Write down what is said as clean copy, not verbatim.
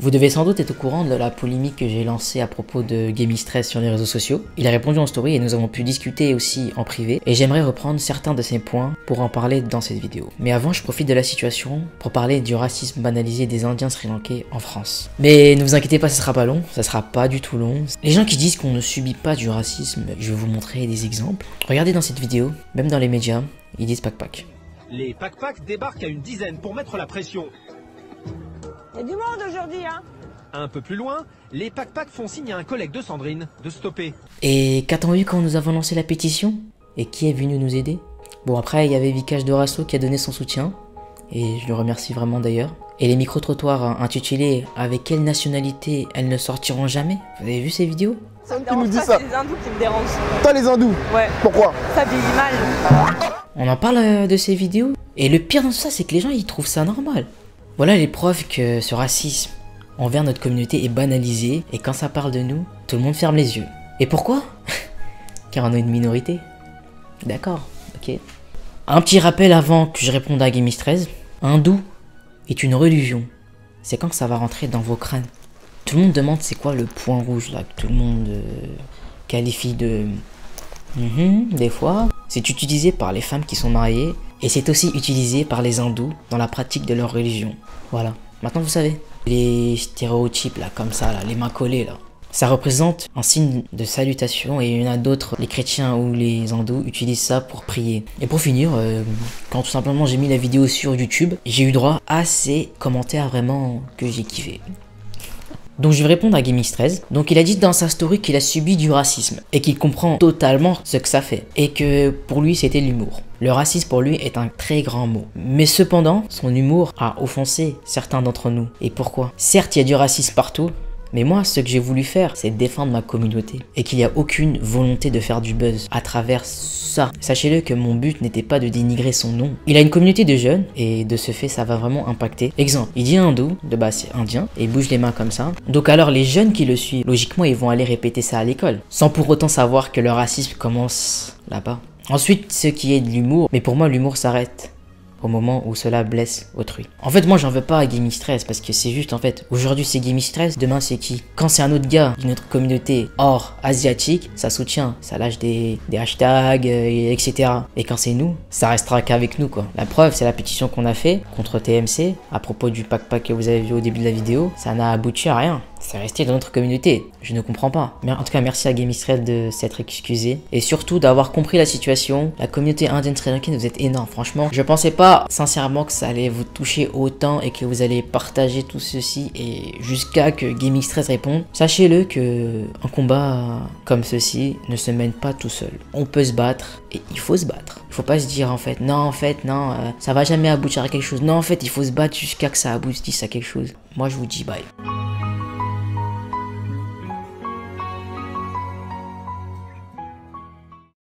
Vous devez sans doute être au courant de la polémique que j'ai lancée à propos de Gaming13 sur les réseaux sociaux. Il a répondu en story et nous avons pu discuter aussi en privé. Et j'aimerais reprendre certains de ces points pour en parler dans cette vidéo. Mais avant, je profite de la situation pour parler du racisme banalisé des Indiens sri-lankais en France. Mais ne vous inquiétez pas, ça sera pas long. Ça sera pas du tout long. Les gens qui disent qu'on ne subit pas du racisme, je vais vous montrer des exemples. Regardez dans cette vidéo, même dans les médias, ils disent pac-pac. Les pac-pac débarquent à une dizaine pour mettre la pression. Il y a du monde aujourd'hui, hein. Un peu plus loin, les pac-pac font signe à un collègue de Sandrine de stopper. Et qu'a-t-on eu quand nous avons lancé la pétition? Et qui est venu nous aider? Bon, après, il y avait Vikash Dorasso qui a donné son soutien, et je le remercie vraiment d'ailleurs. Et les micro-trottoirs intitulés « Avec quelle nationalité elles ne sortiront jamais ?» Vous avez vu ces vidéos? Ça me dérange pas, c'est les hindous qui me dérangent. Toi les hindous? Ouais. Pourquoi? Ça vieillit mal. On en parle de ces vidéos, et le pire dans tout ça, c'est que les gens, ils trouvent ça normal. Voilà les preuves que ce racisme envers notre communauté est banalisé, et quand ça parle de nous, tout le monde ferme les yeux. Et pourquoi? Car on est une minorité. D'accord, ok. Un petit rappel avant que je réponde à Gaming13. Hindou est une religion. C'est quand que ça va rentrer dans vos crânes? Tout le monde demande c'est quoi le point rouge là, que tout le monde qualifie de... des fois. C'est utilisé par les femmes qui sont mariées, et c'est aussi utilisé par les hindous dans la pratique de leur religion. Voilà, maintenant vous savez. Les stéréotypes là, comme ça, là, les mains collées là. Ça représente un signe de salutation, et il y en a d'autres, les chrétiens ou les hindous utilisent ça pour prier. Et pour finir, quand tout simplement j'ai mis la vidéo sur YouTube, j'ai eu droit à ces commentaires vraiment que j'ai kiffé. Donc je vais répondre à Gaming13. Donc il a dit dans sa story qu'il a subi du racisme et qu'il comprend totalement ce que ça fait, et que pour lui c'était l'humour. Le racisme pour lui est un très grand mot. Mais cependant, son humour a offensé certains d'entre nous. Et pourquoi? Certes, il y a du racisme partout, mais moi, ce que j'ai voulu faire, c'est défendre ma communauté. Et qu'il n'y a aucune volonté de faire du buzz à travers ça. Sachez-le que mon but n'était pas de dénigrer son nom. Il a une communauté de jeunes, et de ce fait, ça va vraiment impacter. Exemple, il dit hindou, de base c'est indien, et il bouge les mains comme ça. Donc alors, les jeunes qui le suivent, logiquement, ils vont aller répéter ça à l'école. Sans pour autant savoir que le racisme commence là-bas. Ensuite, ce qui est de l'humour, mais pour moi, l'humour s'arrête au moment où cela blesse autrui. En fait, moi, j'en veux pas à Gaming13, parce que c'est juste, en fait, aujourd'hui c'est Gaming13, demain c'est qui? Quand c'est un autre gars d'une autre communauté hors asiatique, ça soutient, ça lâche des hashtags, etc. Et quand c'est nous, ça restera qu'avec nous, quoi. La preuve, c'est la pétition qu'on a fait contre TMC, à propos du pac-pac que vous avez vu au début de la vidéo, ça n'a abouti à rien. C'est resté dans notre communauté. Je ne comprends pas. Mais en tout cas, merci à Gaming13 de s'être excusé. Et surtout d'avoir compris la situation. La communauté indienne sri-lankaine, vous êtes énorme. Franchement, je pensais pas sincèrement que ça allait vous toucher autant et que vous allez partager tout ceci. Et jusqu'à que Gaming13 réponde. Sachez-le que un combat comme ceci ne se mène pas tout seul. On peut se battre et il faut se battre. Il faut pas se dire en fait, non, ça va jamais aboutir à quelque chose. Non, en fait, il faut se battre jusqu'à que ça aboutisse à quelque chose. Moi, je vous dis bye.